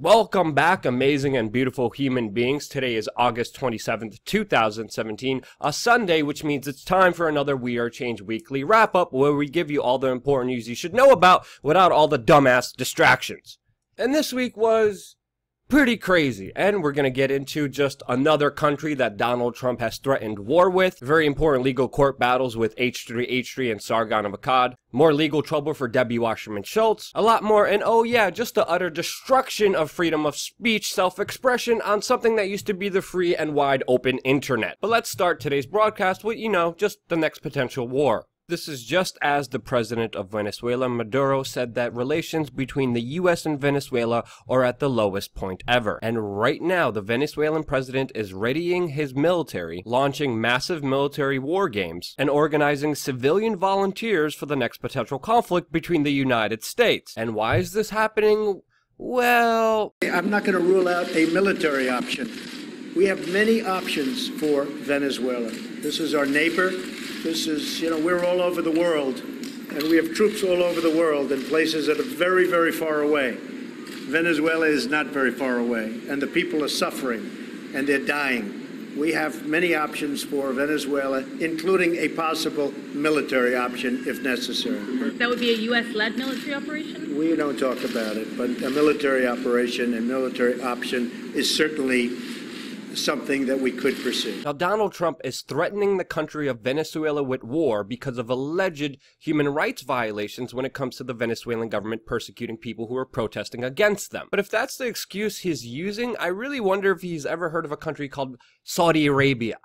Welcome back, amazing and beautiful human beings. Today is August 27th, 2017, a Sunday, which means it's time for another WeAreChange weekly wrap-up where we give you all the important news you should know about without all the dumbass distractions. And this week was pretty crazy, and we're going to get into just another country that Donald Trump has threatened war with, very important legal court battles with H3H3 and Sargon of Akkad, more legal trouble for Wasserman Schulz, a lot more, and oh yeah, just the utter destruction of freedom of speech, self-expression on something that used to be the free and wide open internet. But let's start today's broadcast with, just the next potential war. This is just as the president of Venezuela, Maduro, said that relations between the US and Venezuela are at the lowest point ever. And right now, the Venezuelan president is readying his military, launching massive military war games, and organizing civilian volunteers for the next potential conflict between the United States. And why is this happening? Well, I'm not going to rule out a military option. We have many options for Venezuela. This is our neighbor. This is, we're all over the world, and we have troops all over the world in places that are very, very far away. Venezuela is not very far away, and the people are suffering, and they're dying. We have many options for Venezuela, including a possible military option if necessary. That would be a U.S.-led military operation? We don't talk about it, but a military operation, a military option is certainly something that we could pursue. Now, Donald Trump is threatening the country of Venezuela with war because of alleged human rights violations when it comes to the Venezuelan government persecuting people who are protesting against them. But if that's the excuse he's using, I really wonder if he's ever heard of a country called Saudi Arabia.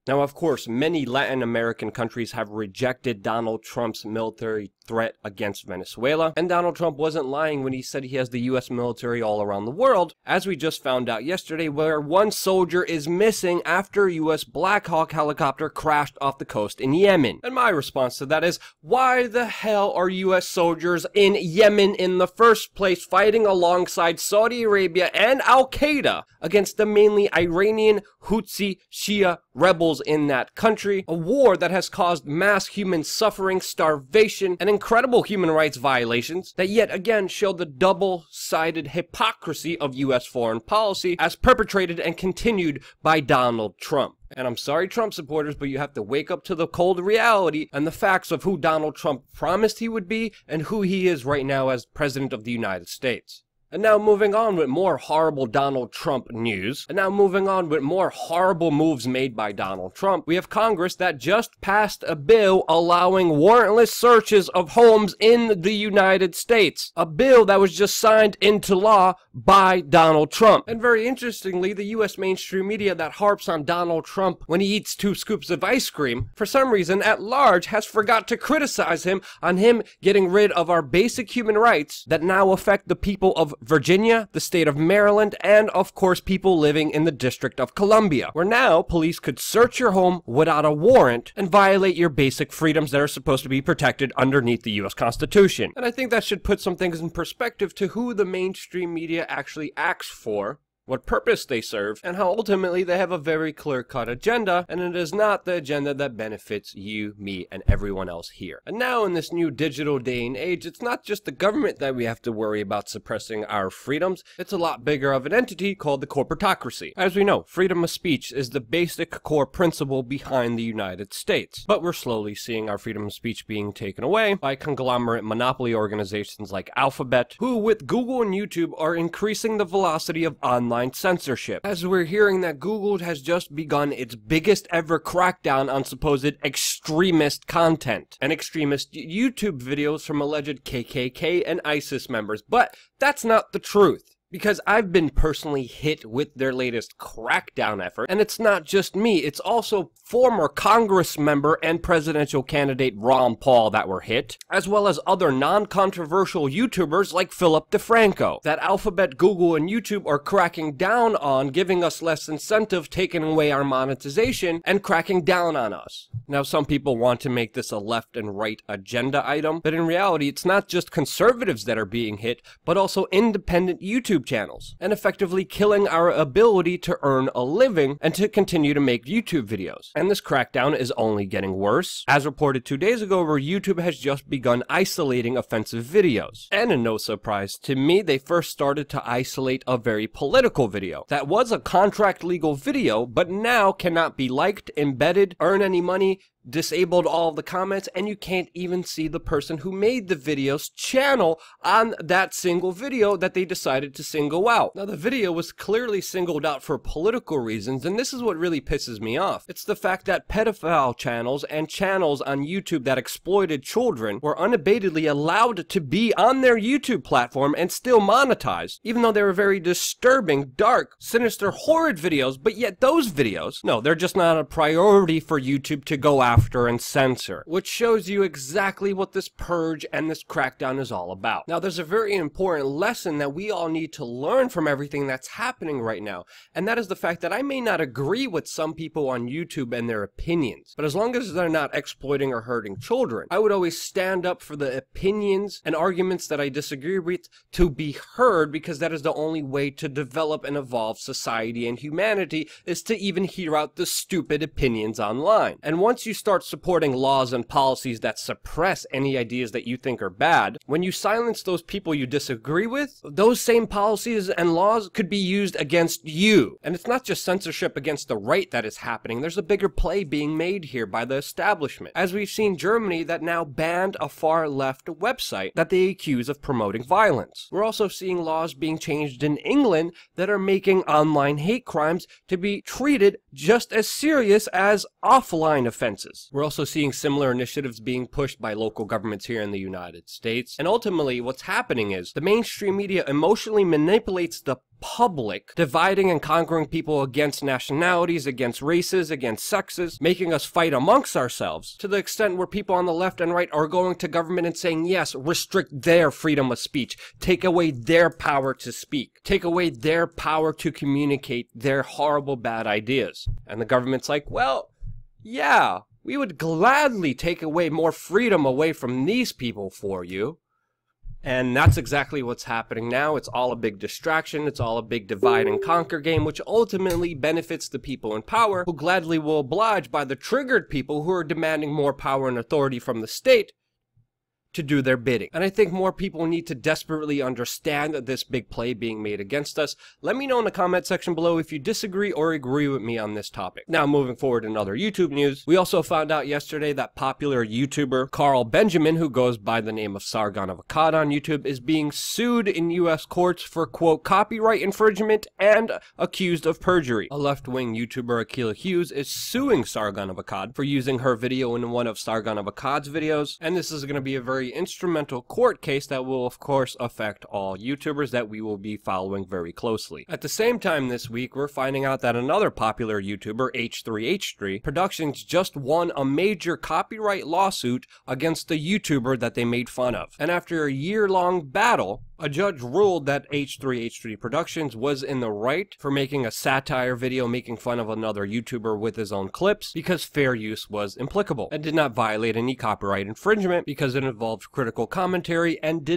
Now, of course, many Latin American countries have rejected Donald Trump's military threat against Venezuela, and Donald Trump wasn't lying when he said he has the U.S. military all around the world, as we just found out yesterday, where one soldier is missing after a U.S. Black Hawk helicopter crashed off the coast in Yemen. And my response to that is, why the hell are U.S. soldiers in Yemen in the first place fighting alongside Saudi Arabia and Al-Qaeda against the mainly Iranian Houthi Shia rebels in that country, a war that has caused mass human suffering, starvation, and incredible human rights violations that yet again show the double-sided hypocrisy of U.S. foreign policy as perpetrated and continued by Donald Trump. And I'm sorry, Trump supporters, but you have to wake up to the cold reality and the facts of who Donald Trump promised he would be and who he is right now as President of the United States. And now moving on with more horrible Donald Trump news, and now moving on with more horrible moves made by Donald Trump, we have Congress that just passed a bill allowing warrantless searches of homes in the United States. A bill that was just signed into law by Donald Trump. And very interestingly, the US mainstream media that harps on Donald Trump when he eats 2 scoops of ice cream, for some reason at large has forgot to criticize him on him getting rid of our basic human rights that now affect the people of Virginia, the state of Maryland, and of course people living in the District of Columbia, where now police could search your home without a warrant and violate your basic freedoms that are supposed to be protected underneath the US Constitution. And I think that should put some things in perspective to who the mainstream media actually acts for, what purpose they serve, and how ultimately they have a very clear-cut agenda, and it is not the agenda that benefits you, me, and everyone else here. And now in this new digital day and age, it's not just the government that we have to worry about suppressing our freedoms, it's a lot bigger of an entity called the corporatocracy. As we know, freedom of speech is the basic core principle behind the United States, but we're slowly seeing our freedom of speech being taken away by conglomerate monopoly organizations like Alphabet, who with Google and YouTube are increasing the velocity of online censorship, as we're hearing that Google has just begun its biggest ever crackdown on supposed extremist content and extremist YouTube videos from alleged KKK and ISIS members. But that's not the truth, because I've been personally hit with their latest crackdown effort, and it's not just me, it's also former Congress member and presidential candidate Ron Paul that were hit, as well as other non-controversial YouTubers like Philip DeFranco, that Alphabet, Google, and YouTube are cracking down on, giving us less incentive, taking away our monetization, and cracking down on us. Now, some people want to make this a left and right agenda item, but in reality, it's not just conservatives that are being hit, but also independent YouTubers YouTube channels, and effectively killing our ability to earn a living and to continue to make YouTube videos. And this crackdown is only getting worse, as reported 2 days ago, where YouTube has just begun isolating offensive videos. And in no surprise to me, they first started to isolate a very political video that was a contract legal video, but now cannot be liked, embedded, earn any money, disabled all of the comments, and you can't even see the person who made the video's channel on that single video that they decided to single out. Now, the video was clearly singled out for political reasons, and this is what really pisses me off. It's the fact that pedophile channels and channels on YouTube that exploited children were unabatedly allowed to be on their YouTube platform and still monetized, even though they were very disturbing, dark, sinister, horrid videos, but yet those videos, no, they're just not a priority for YouTube to go after and censor, which shows you exactly what this purge and this crackdown is all about. Now, there's a very important lesson that we all need to learn from everything that's happening right now, and that is the fact that I may not agree with some people on YouTube and their opinions, but as long as they're not exploiting or hurting children, I would always stand up for the opinions and arguments that I disagree with to be heard, because that is the only way to develop and evolve society and humanity, is to even hear out the stupid opinions online. And once you start supporting laws and policies that suppress any ideas that you think are bad, when you silence those people you disagree with, those same policies and laws could be used against you. And it's not just censorship against the right that is happening, there's a bigger play being made here by the establishment. As we've seen Germany that now banned a far-left website that they accuse of promoting violence. We're also seeing laws being changed in England that are making online hate crimes to be treated just as serious as offline offenses. We're also seeing similar initiatives being pushed by local governments here in the United States. And ultimately, what's happening is the mainstream media emotionally manipulates the public, dividing and conquering people against nationalities, against races, against sexes, making us fight amongst ourselves, to the extent where people on the left and right are going to government and saying, yes, restrict their freedom of speech, take away their power to speak, take away their power to communicate their horrible, bad ideas. And the government's like, well, yeah, we would gladly take away more freedom away from these people for you. And that's exactly what's happening now. It's all a big distraction. It's all a big divide and conquer game, which ultimately benefits the people in power, who gladly will oblige by the triggered people who are demanding more power and authority from the state to do their bidding. And I think more people need to desperately understand this big play being made against us. Let me know in the comment section below if you disagree or agree with me on this topic. Now, moving forward in other YouTube news, we also found out yesterday that popular YouTuber Carl Benjamin, who goes by the name of Sargon of Akkad on YouTube, is being sued in US courts for, quote, copyright infringement and accused of perjury. A left-wing YouTuber, Akila Hughes, is suing Sargon of Akkad for using her video in one of Sargon of Akkad's videos, and this is going to be a very instrumental court case that will of course affect all YouTubers that we will be following very closely. At the same time this week, we're finding out that another popular YouTuber, H3H3 Productions, just won a major copyright lawsuit against the YouTuber that they made fun of. And after a year-long battle, a judge ruled that H3H3 Productions was in the right for making a satire video making fun of another YouTuber with his own clips, because fair use was implicable and did not violate any copyright infringement because it involved critical commentary and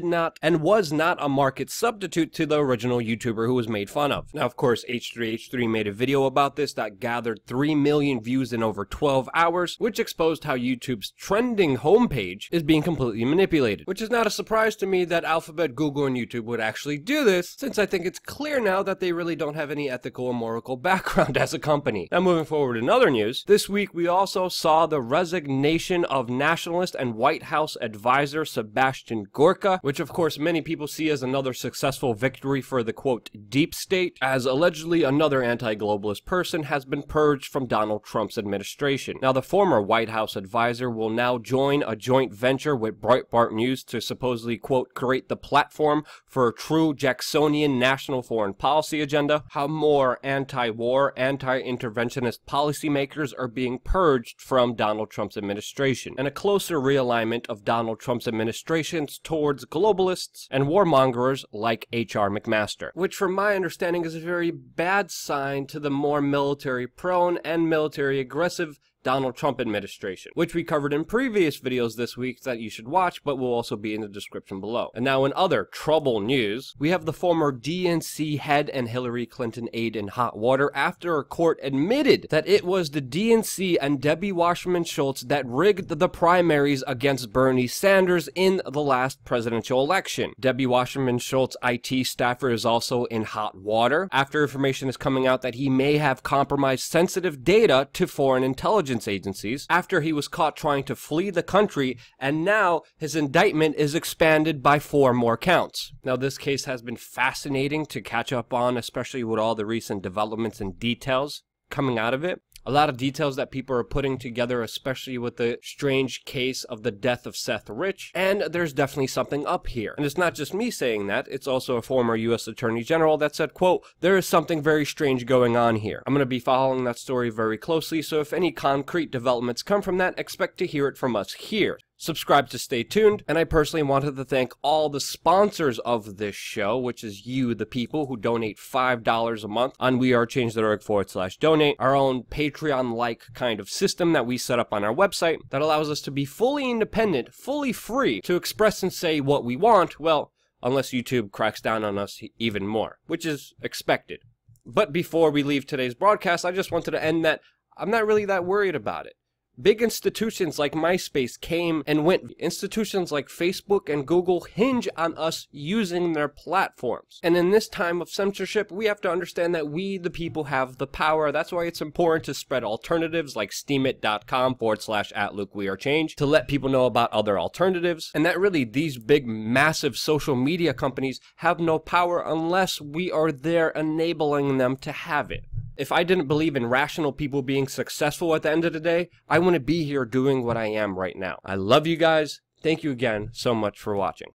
was not a market substitute to the original YouTuber who was made fun of. Now, of course, H3H3 made a video about this that gathered 3 million views in over 12 hours, which exposed how YouTube's trending homepage is being completely manipulated, which is not a surprise to me that Alphabet, Google, and YouTube would actually do this, since I think it's clear now that they really don't have any ethical or moral background as a company. Now, moving forward in other news, this week we also saw the resignation of nationalist and White House advisor Sebastian Gorka, which of course many people see as another successful victory for the, quote, deep state, as allegedly another anti-globalist person has been purged from Donald Trump's administration. Now, the former White House advisor will now join a joint venture with Breitbart News to supposedly, quote, create the platform for a true Jacksonian national foreign policy agenda. How more anti-war, anti-interventionist policymakers are being purged from Donald Trump's administration, and a closer realignment of Donald Trump's administrations towards globalists and warmongers like H.R. McMaster, which from my understanding is a very bad sign to the more military-prone and military-aggressive Donald Trump administration, which we covered in previous videos this week that you should watch, but will also be in the description below. And now in other trouble news, we have the former DNC head and Hillary Clinton aide in hot water after a court admitted that it was the DNC and Debbie Wasserman Schulz that rigged the primaries against Bernie Sanders in the last presidential election. Debbie Wasserman Schulz IT staffer is also in hot water after information is coming out that he may have compromised sensitive data to foreign intelligence agencies after he was caught trying to flee the country, and now his indictment is expanded by 4 more counts. Now, this case has been fascinating to catch up on, especially with all the recent developments and details coming out of it. A lot of details that people are putting together, especially with the strange case of the death of Seth Rich, and there's definitely something up here. And it's not just me saying that, it's also a former U.S. Attorney General that said, quote, "There is something very strange going on here." I'm going to be following that story very closely, so if any concrete developments come from that, expect to hear it from us here. Subscribe to stay tuned, and I personally wanted to thank all the sponsors of this show, which is you, the people who donate $5 a month on WeAreChange.org/donate, our own Patreon-like kind of system that we set up on our website that allows us to be fully independent, fully free to express and say what we want, well, unless YouTube cracks down on us even more, which is expected. But before we leave today's broadcast, I just wanted to end that I'm not really that worried about it. Big institutions like MySpace came and went. Institutions like Facebook and Google hinge on us using their platforms. And in this time of censorship, we have to understand that we, the people, have the power. That's why it's important to spread alternatives like steemit.com/@LukeWeAreChange to let people know about other alternatives. And that really these big, massive social media companies have no power unless we are there enabling them to have it. If I didn't believe in rational people being successful at the end of the day, I wouldn't be here doing what I am right now. I love you guys. Thank you again so much for watching.